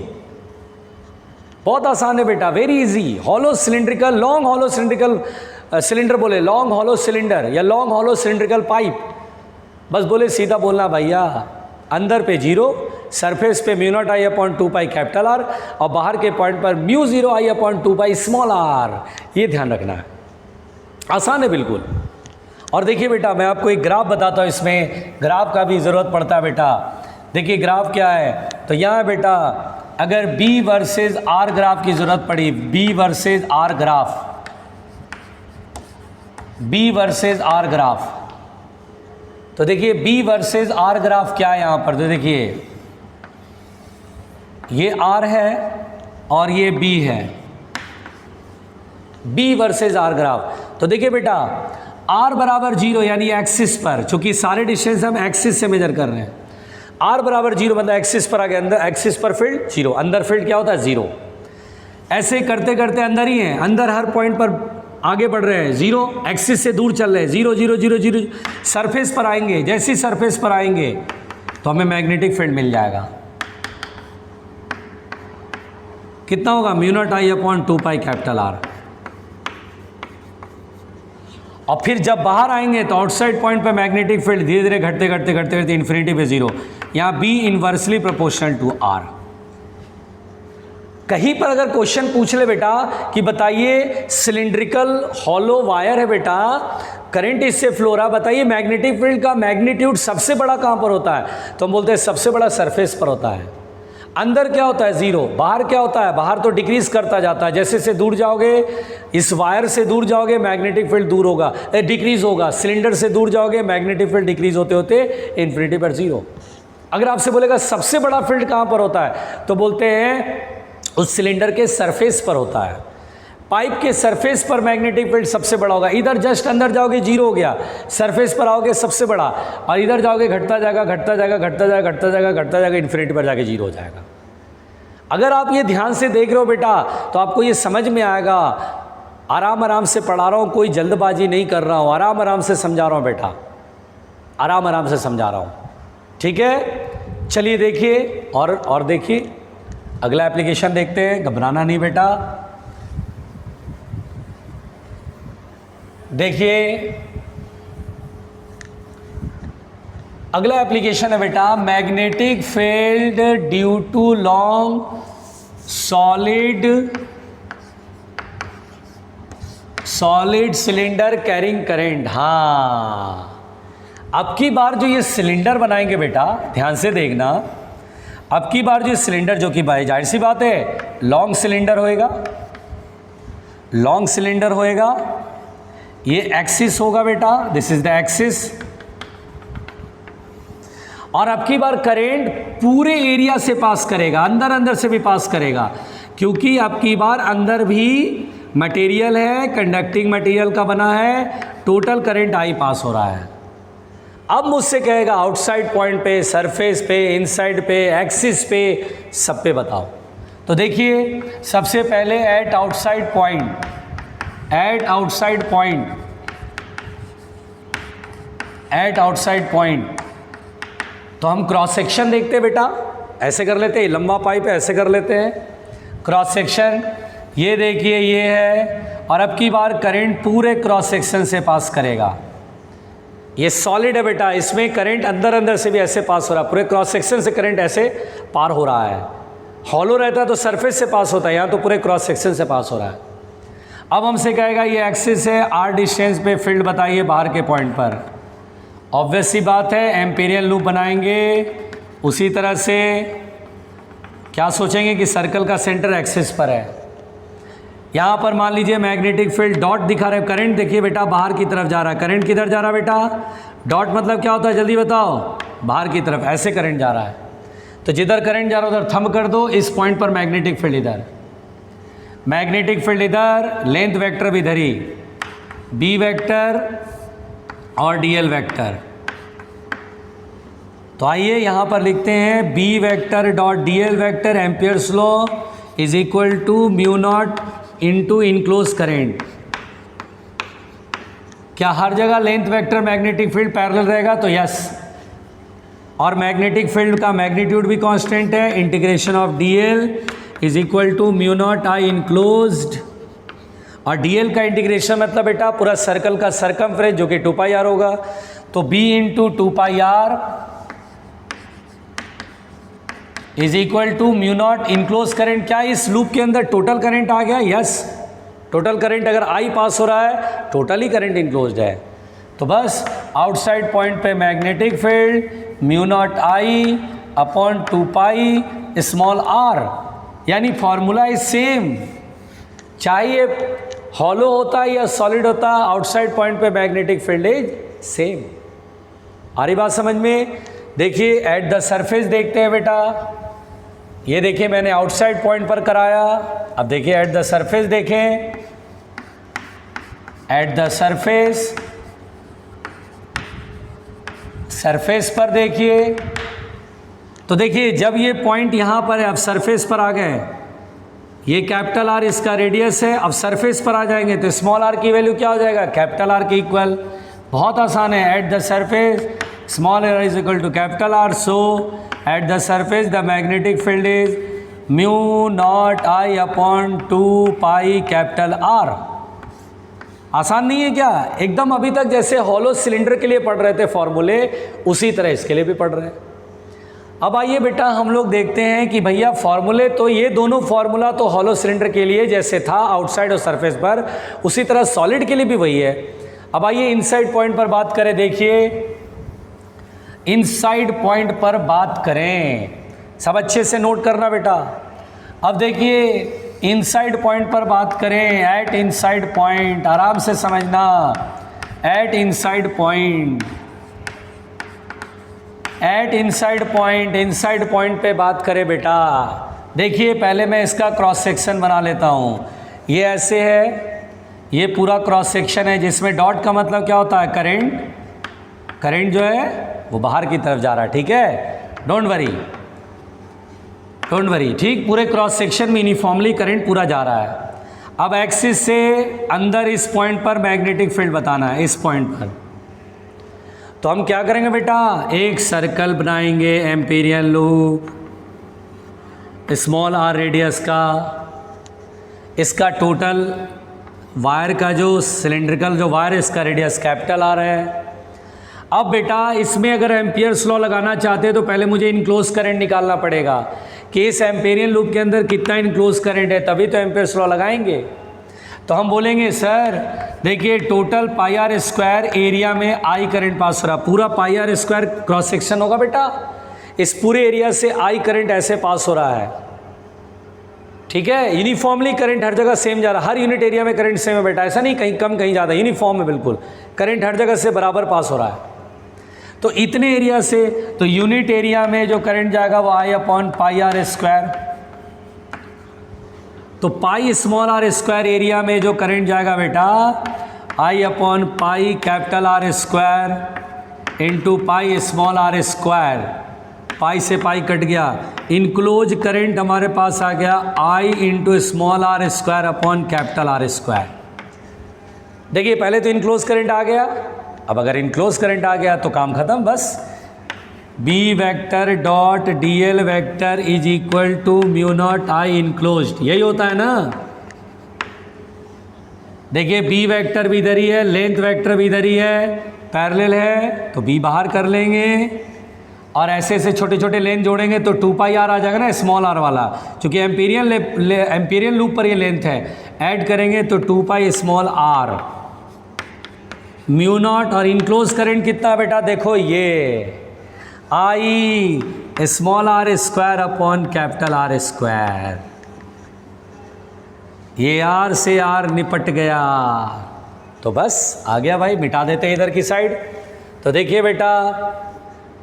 बहुत आसान है बेटा, very easy. Hollow cylindrical, long hollow cylindrical cylinder बोले, लॉन्ग हॉलो सिलेंडर या लॉन्ग हॉलो सिलिंड्रिकल पाइप, बस बोले सीधा बोलना भैया, अंदर पे जीरो, सरफेस पे mu not I upon 2 pi capital R, और बाहर के पॉइंट पर mu zero I upon 2 pi small R. ये ध्यान रखना है, आसान है बिल्कुल। और देखिए बेटा, मैं आपको एक ग्राफ बताता हूँ, इसमें ग्राफ का भी ज़रूरत पड़ता है बेटा। देखिए ग्राफ क्या है, तो यहाँ बेटा अगर B वर्सेस R ग्राफ की ज़रूरत पड़ी, B versus R graph, B versus R graph, तो देखिए B वर्सेस R ग्राफ क्या है यहाँ पर, तो देखिए ये R है और ये B है, B वर्सेस R ग्राफ। तो देखिए बेटा R बराबर जीरो यानी एक्सिस पर, चूंकि सारे डिस्टेंस हम एक्सिस से मेजर कर रहे हैं, R बराबर जीरो मतलब एक्सिस पर आ गया, अंदर एक्सिस पर फील्ड जीरो, अंदर फील्ड क्या होता है, जीरो। ऐसे करते करते अंदर ही हैं, अंदर हर पॉइंट पर आगे बढ़ रहे हैं, जीरो, एक्सिस से दूर चल रहे हैं, zero zero zero zero, surface पर आएंगे, जैसे ही सरफेस पर आएंगे तो हमें मैग्नेटिक फील्ड मिल जाएगा। कितना होगा mu not I upon 2 pi capital R. और फिर जब बाहर आएंगे तो आउटसाइड पॉइंट पे मैग्नेटिक फील्ड धीरे धीरे घटते घटते घटते घटते इन्फिनिटी पे जीरो। यहाँ B inversely proportional to R. कहीं पर अगर क्वेश्चन पूछ ले बेटा कि बताइए सिलिंड्रिकल हॉलो वायर है बेटा, करंट इससे फ्लो रहा, बताइए मैग्नेटिक फील्ड का मैग्नीट्यूड सबसे बड़ा कहां पर होता है, तो हम बोलते हैं सबसे बड़ा सरफेस पर होता है। अंदर क्या होता है जीरो, बाहर क्या होता है, बाहर तो डिक्रीज करता जाता है। जैसे जैसे दूर जाओगे, इस वायर से दूर जाओगे मैग्नेटिक फील्ड दूर होगा, डिक्रीज होगा। सिलेंडर से दूर जाओगे मैग्नेटिक फील्ड डिक्रीज होते होते इन्फिनिटी पर जीरो। अगर आपसे बोलेगा सबसे बड़ा फील्ड कहां पर होता है, तो बोलते हैं उस सिलेंडर के सरफेस पर होता है। पाइप के सरफेस पर मैग्नेटिक फील्ड सबसे बड़ा होगा। इधर जस्ट अंदर जाओगे जीरो हो गया, सरफेस पर आओगे सबसे बड़ा, और इधर जाओगे घटता जाएगा घटता जाएगा घटता जाएगा घटता जाएगा घटता जाएगा, इन्फिनिटी पर जाके जीरो हो जाएगा। अगर आप ये ध्यान से देख रहे हो बेटा तो आपको ये समझ में आएगा। आराम आराम से पढ़ा रहा हूँ, कोई जल्दबाजी नहीं कर रहा हूँ, आराम आराम से समझा रहा हूँ बेटा, आराम आराम से समझा रहा हूँ, ठीक है। चलिए देखिए और देखिए अगला एप्लीकेशन देखते हैं, घबराना नहीं बेटा। देखिए अगला एप्लीकेशन है बेटा magnetic field due to long solid cylinder carrying current. हाँ, अब की बार जो ये सिलेंडर बनाएंगे बेटा ध्यान से देखना, अब की बार जो सिलेंडर, जो कि भाई जाहिर सी बात है लॉन्ग सिलेंडर होएगा, लॉन्ग सिलेंडर होएगा, ये एक्सिस होगा बेटा, दिस इज द एक्सिस। और अब की बार करंट पूरे एरिया से पास करेगा, अंदर अंदर से भी पास करेगा, क्योंकि अब की बार अंदर भी मटेरियल है, कंडक्टिंग मटेरियल का बना है, टोटल करंट आई पास हो रहा है। अब मुझसे कहेगा आउटसाइड पॉइंट पे, सरफेस पे, इनसाइड पे, एक्सिस पे, सब पे बताओ। तो देखिए सबसे पहले at outside point, at outside point, at outside point, तो हम क्रॉस सेक्शन देखते हैं बेटा, ऐसे कर लेते हैं, लंबा पाइप है ऐसे कर लेते हैं क्रॉस सेक्शन। ये देखिए ये है, और अब की बार करंट पूरे क्रॉस सेक्शन से पास करेगा। ये सॉलिड है बेटा, इसमें करंट अंदर अंदर से भी ऐसे पास हो रहा है, पूरे क्रॉस सेक्शन से करंट ऐसे पार हो रहा है। हॉलो रहता है तो सरफेस से पास होता है, यहाँ तो पूरे क्रॉस सेक्शन से पास हो रहा है। अब हमसे कहेगा ये एक्सिस है, आर डिस्टेंस पे फील्ड बताइए बाहर के पॉइंट पर। ऑब्वियस सी बात है एम्पीरियल लूप बनाएंगे, उसी तरह से क्या सोचेंगे कि सर्कल का सेंटर एक्सिस पर है। यहाँ पर मान लीजिए मैग्नेटिक फील्ड डॉट दिखा रहे, करंट देखिए बेटा बाहर की तरफ जा रहा है। करंट किधर जा रहा है बेटा, डॉट मतलब क्या होता है जल्दी बताओ, बाहर की तरफ, ऐसे करंट जा रहा है। तो जिधर करंट जा रहा है उधर थंब कर दो, इस पॉइंट पर मैग्नेटिक फील्ड इधर, मैग्नेटिक फील्ड इधर, लेंथ वेक्टर भी इधर ही, बी वेक्टर और डीएल वेक्टर। तो आइए यहाँ पर लिखते हैं B vector dot D L vector Ampere's law is equal to mu not into enclose current. क्या हर जगह length vector magnetic field parallel रहेगा, तो यस। और मैग्नेटिक फील्ड का मैग्नीट्यूड भी कांस्टेंट है, integration of D L is equal to mu not I enclosed. और डीएल का इंटीग्रेशन मतलब बेटा पूरा सर्कल का सरकमफ्रेंस जो कि 2 पाई आर होगा, तो B into 2 pi R is equal to mu not enclose current. क्या इस लूप के अंदर टोटल करंट आ गया, यस। टोटल करंट अगर आई पास हो रहा है टोटली करंट इनक्लोज्ड है। तो बस आउटसाइड पॉइंट पे magnetic field mu not I upon 2 pi small R, यानी फॉर्मूला इज सेम, चाहे हॉलो होता है या सॉलिड होता है, आउटसाइड पॉइंट पे मैग्नेटिक फील्ड इज सेम। आ रही बात समझ में। देखिए एट द सरफेस देखते हैं बेटा, ये देखिए मैंने आउटसाइड पॉइंट पर कराया, अब देखिए एट द सरफेस देखें, एट द सरफेस, सरफेस पर देखिए। तो देखिए जब ये पॉइंट यहाँ पर है, अब सरफेस पर आ गए, ये कैपिटल आर इसका रेडियस है, अब सरफेस पर आ जाएंगे तो स्मॉल आर की वैल्यू क्या हो जाएगा, कैपिटल आर के इक्वल। बहुत आसान है, at the surface small R is equal to capital R, so at the surface the magnetic field is mu not I upon 2 pi capital R. आसान नहीं है क्या? एकदम अभी तक जैसे हॉलो सिलेंडर के लिए पढ़ रहे थे फॉर्मूले, उसी तरह इसके लिए भी पढ़ रहे हैं। अब आइए बेटा हम लोग देखते हैं कि भैया फॉर्मूले तो ये दोनों फॉर्मूला तो हॉलो सिलेंडर के लिए जैसे था आउटसाइड और सरफेस पर, उसी तरह सॉलिड के लिए भी वही है। अब आइए इनसाइड पॉइंट पर बात करें। देखिए इनसाइड पॉइंट पर बात करें, सब अच्छे से नोट करना बेटा। अब देखिए इनसाइड पॉइंट पर बात करें, एट इनसाइड पॉइंट, आराम से समझना, at inside point, at inside point पे बात करें बेटा। देखिए पहले मैं इसका क्रॉस सेक्शन बना लेता हूँ। ये ऐसे है, ये पूरा क्रॉस सेक्शन है जिसमें डॉट का मतलब क्या होता है? करंट। करंट जो है वो बाहर की तरफ जा रहा है, ठीक है, डोंट वरी, डोंट वरी, ठीक। पूरे क्रॉस सेक्शन में यूनिफॉर्मली करंट पूरा जा रहा है। अब एक्सिस से अंदर इस पॉइंट पर मैग्नेटिक फील्ड बताना है, इस पॉइंट पर। तो हम क्या करेंगे बेटा, एक सर्कल बनाएंगे Amperian loop, small R radius का, इसका टोटल वायर का जो सिलेंड्रिकल जो वायर है इसका रेडियस कैपिटल आर है। अब बेटा इसमें अगर एम्पियर्स लॉ लगाना चाहते हैं तो पहले मुझे इनक्लोज करंट निकालना पड़ेगा कि इस एम्पेरियन लूप के अंदर कितना इनक्लोज करंट है, तभी तो एम्पियर्स लॉ लगाएंगे। तो हम बोलेंगे सर देखिए total pi R square area में आई करंट पास हो रहा, पूरा pi R square cross section होगा बेटा, इस पूरे एरिया से आई करंट ऐसे पास हो रहा है, ठीक है। यूनिफॉर्मली करंट हर जगह सेम जा रहा है, हर यूनिट एरिया में करंट सेम है बेटा, ऐसा नहीं कहीं कम कहीं ज़्यादा, यूनिफॉर्म है बिल्कुल, करंट हर जगह से बराबर पास हो रहा है। तो इतने एरिया से तो यूनिट एरिया में जो करंट जाएगा वो I upon pi R square, तो pi small R square area में जो करंट जाएगा बेटा I upon pi capital R square into pi small R square, pi से पाई कट गया, इनक्लोज करंट हमारे पास आ गया I into small R square upon capital R square. देखिए पहले तो इनक्लोज करंट आ गया, अब अगर इनक्लोज करंट आ गया तो काम खत्म, बस B vector dot D L vector is equal to mu not I enclosed, यही होता है ना। देखिए बी वेक्टर भी इधर ही है, लेंथ वेक्टर भी इधर ही है, पैरेलल है तो बी बाहर कर लेंगे और ऐसे ऐसे छोटे छोटे लेंथ जोड़ेंगे तो 2 पाई आर आ जाएगा ना, स्मॉल आर वाला, क्योंकि एम्पीरियन लूप पर ये लेंथ है, ऐड करेंगे तो 2 pi small R mu not, और इनक्लोज करंट कितना बेटा देखो ये I small R square upon capital R square, ये आर से आर निपट गया तो बस आ गया भाई, मिटा देते हैं इधर की साइड। तो देखिए बेटा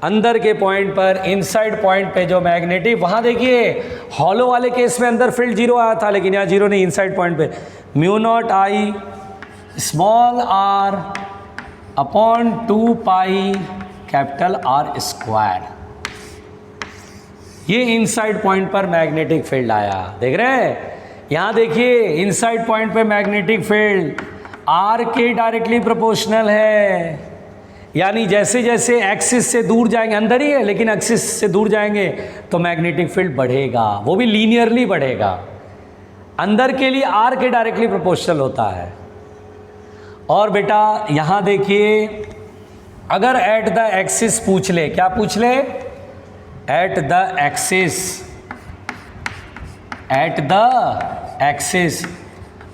अंदर के पॉइंट पर इनसाइड पॉइंट पे जो मैग्नेटिक, वहाँ देखिए हॉलो वाले केस में अंदर फील्ड जीरो आया था, लेकिन यहाँ जीरो नहीं, इनसाइड पॉइंट पे mu not I small R upon 2 pi capital R square, ये इनसाइड पॉइंट पर मैग्नेटिक फील्ड आया। देख रहे हैं यहाँ देखिए इनसाइड पॉइंट पे मैग्नेटिक फील्ड आर के डायरेक्टली प्रोपोर्शनल है, यानी जैसे जैसे एक्सिस से दूर जाएंगे, अंदर ही है लेकिन एक्सिस से दूर जाएंगे तो मैग्नेटिक फील्ड बढ़ेगा, वो भी लीनियरली बढ़ेगा, अंदर के लिए आर के डायरेक्टली प्रोपोर्शनल होता है। और बेटा यहाँ देखिए अगर एट द एक्सिस पूछ ले, क्या पूछ ले, at the axis, at the axis,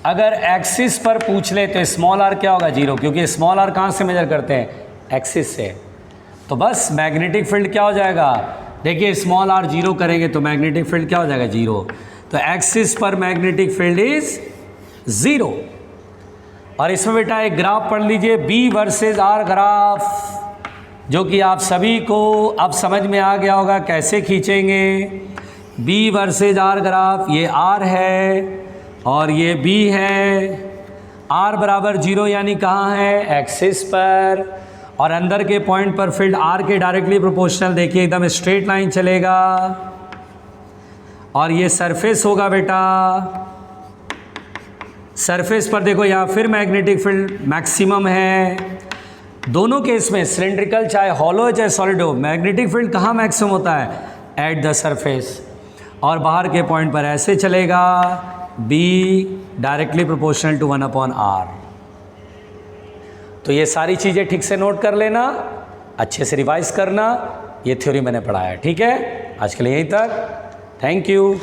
अगर एक्सिस पर पूछ ले तो स्मॉल आर क्या होगा, जीरो, क्योंकि स्मॉल आर कहाँ से मेजर करते हैं, एक्सिस से, तो बस मैग्नेटिक फील्ड क्या हो जाएगा, देखिए स्मॉल आर जीरो करेंगे तो मैग्नेटिक फील्ड क्या हो जाएगा, जीरो, तो एक्सिस पर मैग्नेटिक फील्ड इज जीरो। और इसमें बेटा एक ग्राफ पढ़ लीजिए बी वर्सेस आर ग्राफ, जो कि आप सभी को अब समझ में आ गया होगा कैसे खींचेंगे। बी वर्सेस आर ग्राफ, ये आर है और ये बी है, आर बराबर जीरो यानी कहाँ है, एक्सिस पर, और अंदर के पॉइंट पर फील्ड आर के डायरेक्टली प्रोपोर्शनल, देखिए एकदम स्ट्रेट लाइन चलेगा, और ये सरफेस होगा बेटा, सरफेस पर देखो यहाँ फिर मैग्नेटिक फील्ड मैक्सिमम है, दोनों केस में सिलेंड्रिकल चाहे हॉलो चाहे सॉलिड हो, मैग्नेटिक फील्ड कहाँ मैक्सिमम होता है, एट द सरफेस। और बाहर के पॉइंट पर ऐसे चलेगा, B directly proportional to 1/r। तो ये सारी चीज़ें ठीक से नोट कर लेना, अच्छे से रिवाइज करना। ये थ्योरी मैंने पढ़ाया है, ठीक है। आज के लिए यहीं तक, थैंक यू।